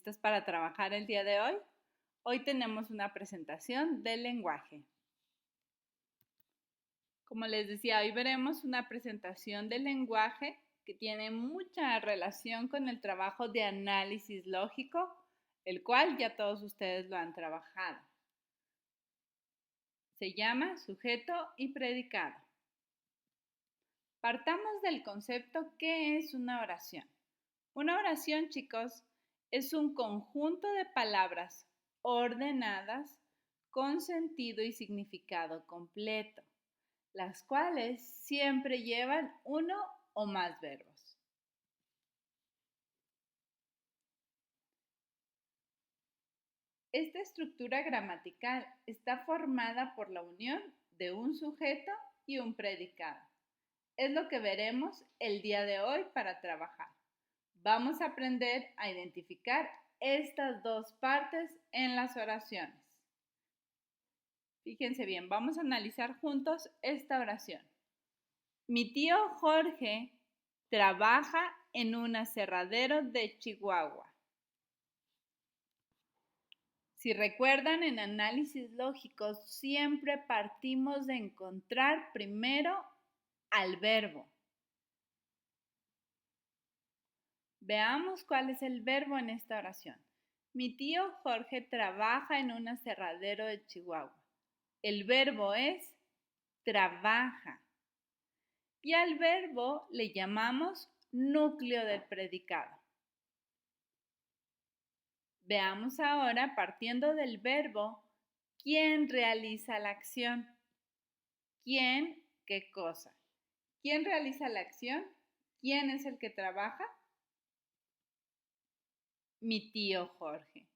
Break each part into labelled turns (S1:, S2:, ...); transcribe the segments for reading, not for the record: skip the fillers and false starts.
S1: ¿Listos para trabajar el día de hoy? Hoy tenemos una presentación del lenguaje. Como les decía, hoy veremos una presentación del lenguaje que tiene mucha relación con el trabajo de análisis lógico, el cual ya todos ustedes lo han trabajado. Se llama sujeto y predicado. Partamos del concepto ¿qué es una oración? Una oración, chicos, es un conjunto de palabras ordenadas con sentido y significado completo, las cuales siempre llevan uno o más verbos. Esta estructura gramatical está formada por la unión de un sujeto y un predicado. Es lo que veremos el día de hoy para trabajar. Vamos a aprender a identificar estas dos partes en las oraciones. Fíjense bien, vamos a analizar juntos esta oración. Mi tío Jorge trabaja en un aserradero de Chihuahua. Si recuerdan, en análisis lógico siempre partimos de encontrar primero al verbo. Veamos cuál es el verbo en esta oración. Mi tío Jorge trabaja en un aserradero de Chihuahua. El verbo es trabaja. Y al verbo le llamamos núcleo del predicado. Veamos ahora, partiendo del verbo, quién realiza la acción. ¿Quién? ¿Qué cosa? ¿Quién realiza la acción? ¿Quién es el que trabaja? Mi tío Jorge.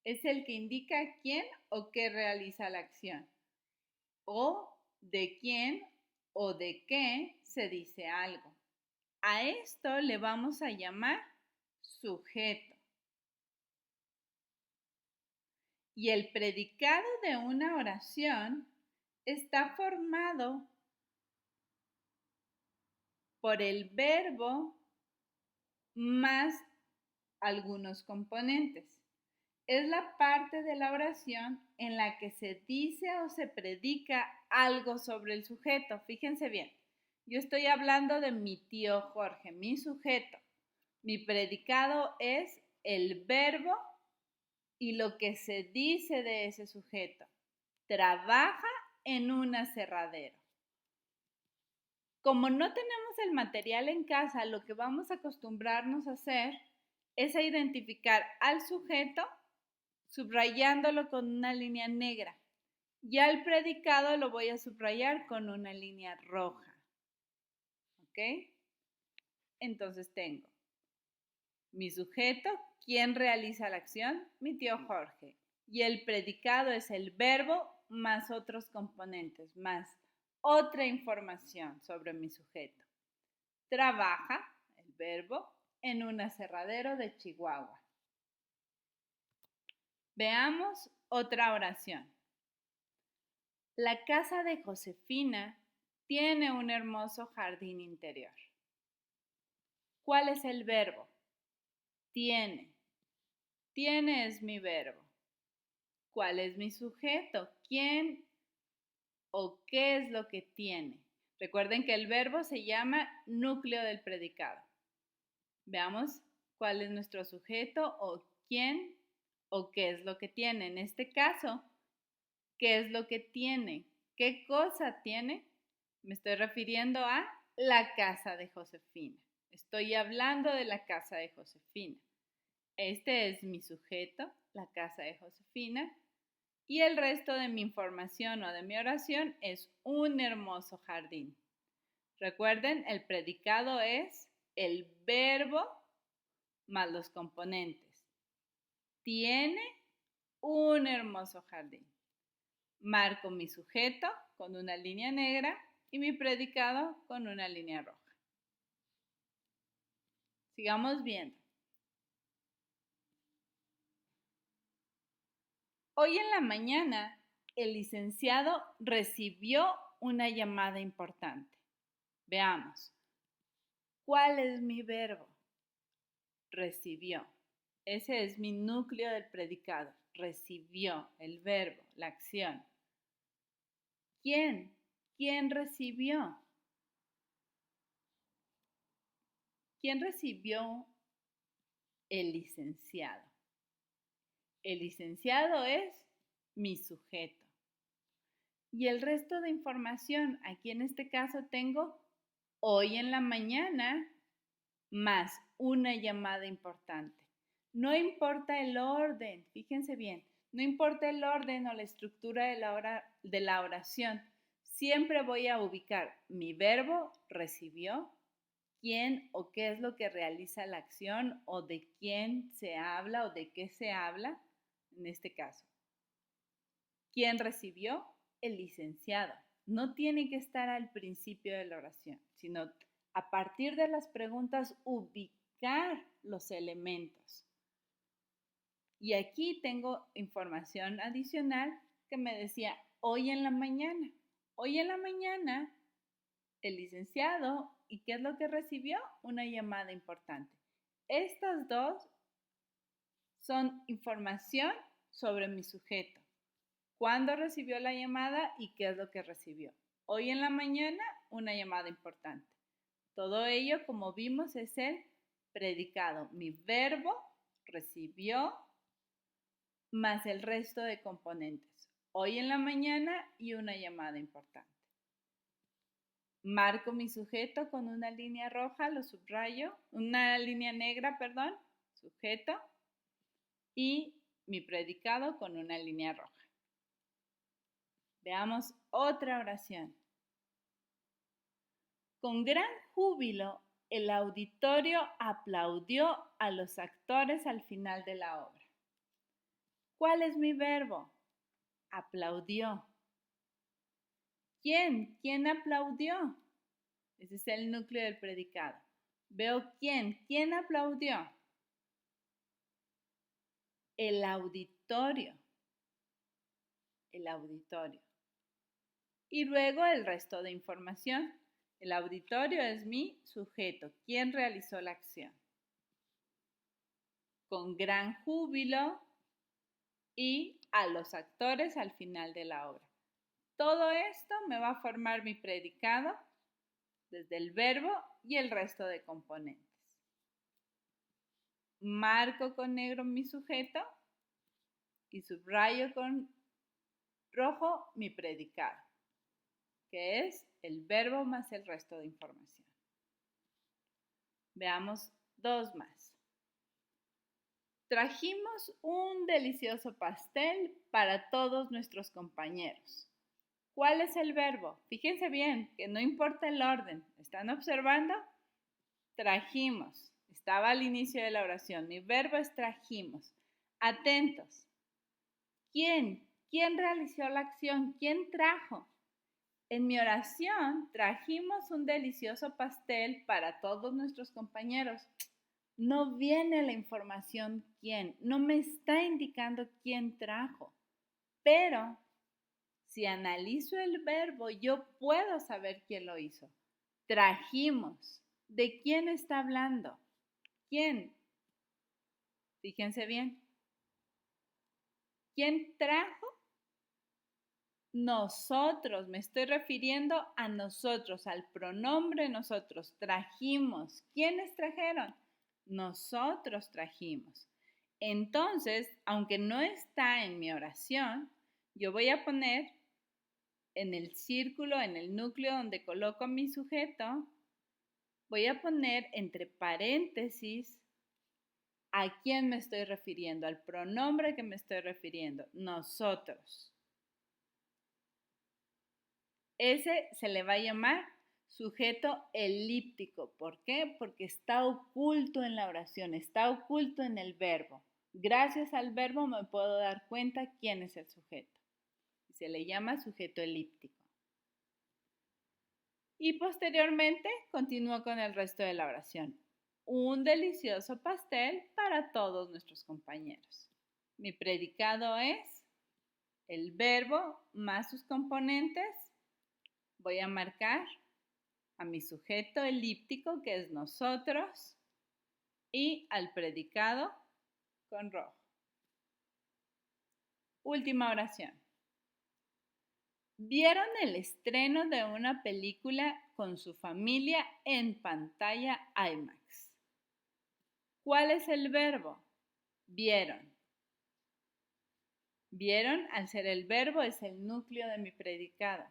S1: Es el que indica quién o qué realiza la acción. O de quién o de qué se dice algo. A esto le vamos a llamar sujeto. Y el predicado de una oración está formado por el verbo más algunos componentes. Es la parte de la oración en la que se dice o se predica algo sobre el sujeto. Fíjense bien, yo estoy hablando de mi tío Jorge, mi sujeto. Mi predicado es el verbo y lo que se dice de ese sujeto. Trabaja en un aserradero. Como no tenemos el material en casa, lo que vamos a acostumbrarnos a hacer es a identificar al sujeto subrayándolo con una línea negra. Y al predicado lo voy a subrayar con una línea roja. ¿Ok? Entonces tengo mi sujeto, ¿quién realiza la acción? Mi tío Jorge. Y el predicado es el verbo más otros componentes, más otra información sobre mi sujeto. Trabaja, el verbo, en un aserradero de Chihuahua. Veamos otra oración. La casa de Josefina tiene un hermoso jardín interior. ¿Cuál es el verbo? Tiene. Tiene es mi verbo. ¿Cuál es mi sujeto? ¿Quién o qué es lo que tiene? Recuerden que el verbo se llama núcleo del predicado. Veamos cuál es nuestro sujeto o quién o qué es lo que tiene. En este caso, ¿qué es lo que tiene? ¿Qué cosa tiene? Me estoy refiriendo a la casa de Josefina. Estoy hablando de la casa de Josefina. Este es mi sujeto, la casa de Josefina. Y el resto de mi información o de mi oración es un hermoso jardín. Recuerden, el predicado es el verbo más los componentes. Tiene un hermoso jardín. Marco mi sujeto con una línea negra y mi predicado con una línea roja. Sigamos viendo. Hoy en la mañana, el licenciado recibió una llamada importante. Veamos. ¿Cuál es mi verbo? Recibió. Ese es mi núcleo del predicado. Recibió, el verbo, la acción. ¿Quién? ¿Quién recibió? ¿Quién recibió? El licenciado. El licenciado es mi sujeto. Y el resto de información, aquí en este caso tengo hoy en la mañana más una llamada importante. No importa el orden, fíjense bien, no importa el orden o la estructura de la oración, siempre voy a ubicar mi verbo, recibió, quién o qué es lo que realiza la acción o de quién se habla o de qué se habla en este caso. ¿Quién recibió? El licenciado. No tiene que estar al principio de la oración, sino a partir de las preguntas ubicar los elementos. Y aquí tengo información adicional que me decía hoy en la mañana. Hoy en la mañana el licenciado, ¿y qué es lo que recibió? Una llamada importante. Estas dos son información sobre mi sujeto. ¿Cuándo recibió la llamada y qué es lo que recibió? Hoy en la mañana, una llamada importante. Todo ello, como vimos, es el predicado. Mi verbo recibió más el resto de componentes. Hoy en la mañana y una llamada importante. Marco mi sujeto con una línea roja, lo subrayo, una línea negra, perdón, sujeto, y mi predicado con una línea roja. Veamos otra oración. Con gran júbilo, el auditorio aplaudió a los actores al final de la obra. ¿Cuál es mi verbo? Aplaudió. ¿Quién? ¿Quién aplaudió? Ese es el núcleo del predicado. Veo quién. ¿Quién aplaudió? El auditorio. El auditorio. Y luego el resto de información. El auditorio es mi sujeto. ¿Quién realizó la acción? Con gran júbilo y a los actores al final de la obra. Todo esto me va a formar mi predicado desde el verbo y el resto de componentes. Marco con negro mi sujeto y subrayo con rojo mi predicado, que es el verbo más el resto de información. Veamos dos más. Trajimos un delicioso pastel para todos nuestros compañeros. ¿Cuál es el verbo? Fíjense bien, que no importa el orden. ¿Están observando? Trajimos. Estaba al inicio de la oración. Mi verbo es trajimos. Atentos. ¿Quién? ¿Quién realizó la acción? ¿Quién trajo? En mi oración trajimos un delicioso pastel para todos nuestros compañeros. No viene la información quién, no me está indicando quién trajo, pero si analizo el verbo, yo puedo saber quién lo hizo. Trajimos. ¿De quién está hablando? ¿Quién? Fíjense bien. ¿Quién trajo? Nosotros. Me estoy refiriendo a nosotros, al pronombre nosotros. Trajimos. ¿Quiénes trajeron? Nosotros trajimos. Entonces, aunque no está en mi oración, yo voy a poner en el círculo, en el núcleo donde coloco mi sujeto, voy a poner entre paréntesis a quién me estoy refiriendo, al pronombre que me estoy refiriendo, nosotros. Ese se le va a llamar sujeto elíptico. ¿Por qué? Porque está oculto en la oración, está oculto en el verbo. Gracias al verbo me puedo dar cuenta quién es el sujeto. Se le llama sujeto elíptico. Y posteriormente continúo con el resto de la oración. Un delicioso pastel para todos nuestros compañeros. Mi predicado es el verbo más sus componentes. Voy a marcar a mi sujeto elíptico, que es nosotros, y al predicado con rojo. Última oración. ¿Vieron el estreno de una película con su familia en pantalla IMAX? ¿Cuál es el verbo? Vieron. Vieron, al ser el verbo, es el núcleo de mi predicado.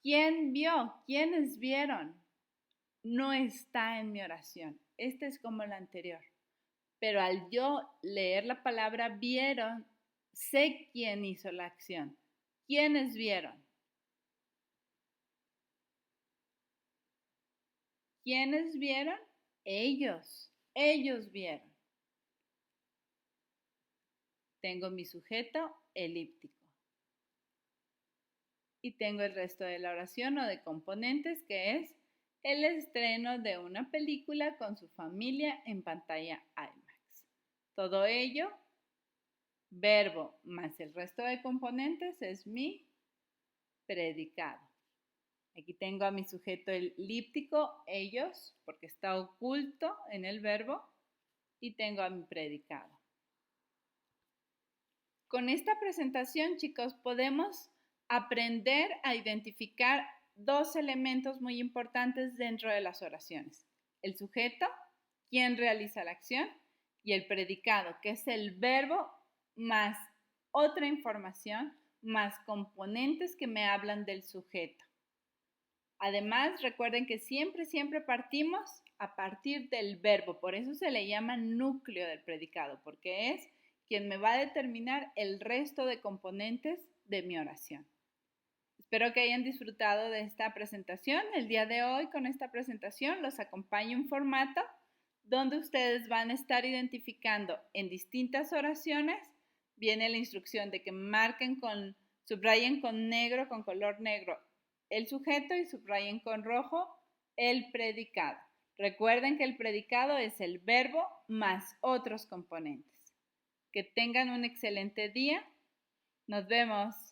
S1: ¿Quién vio? ¿Quiénes vieron? No está en mi oración. Este es como el anterior. Pero al yo leer la palabra vieron, sé quién hizo la acción. ¿Quiénes vieron? ¿Quiénes vieron? Ellos. Ellos vieron. Tengo mi sujeto elíptico. Y tengo el resto de la oración o de componentes, que es el estreno de una película con su familia en pantalla IMAX. Todo ello, verbo más el resto de componentes, es mi predicado. Aquí tengo a mi sujeto elíptico, ellos, porque está oculto en el verbo, y tengo a mi predicado. Con esta presentación, chicos, podemos aprender a identificar dos elementos muy importantes dentro de las oraciones. El sujeto, quien realiza la acción, y el predicado, que es el verbo más otra información, más componentes que me hablan del sujeto. Además, recuerden que siempre partimos a partir del verbo, por eso se le llama núcleo del predicado, porque es quien me va a determinar el resto de componentes de mi oración. Espero que hayan disfrutado de esta presentación. El día de hoy, con esta presentación, los acompaño en formato donde ustedes van a estar identificando en distintas oraciones. Viene la instrucción de que subrayen con negro, con color negro, el sujeto y subrayen con rojo el predicado. Recuerden que el predicado es el verbo más otros componentes. Que tengan un excelente día. Nos vemos.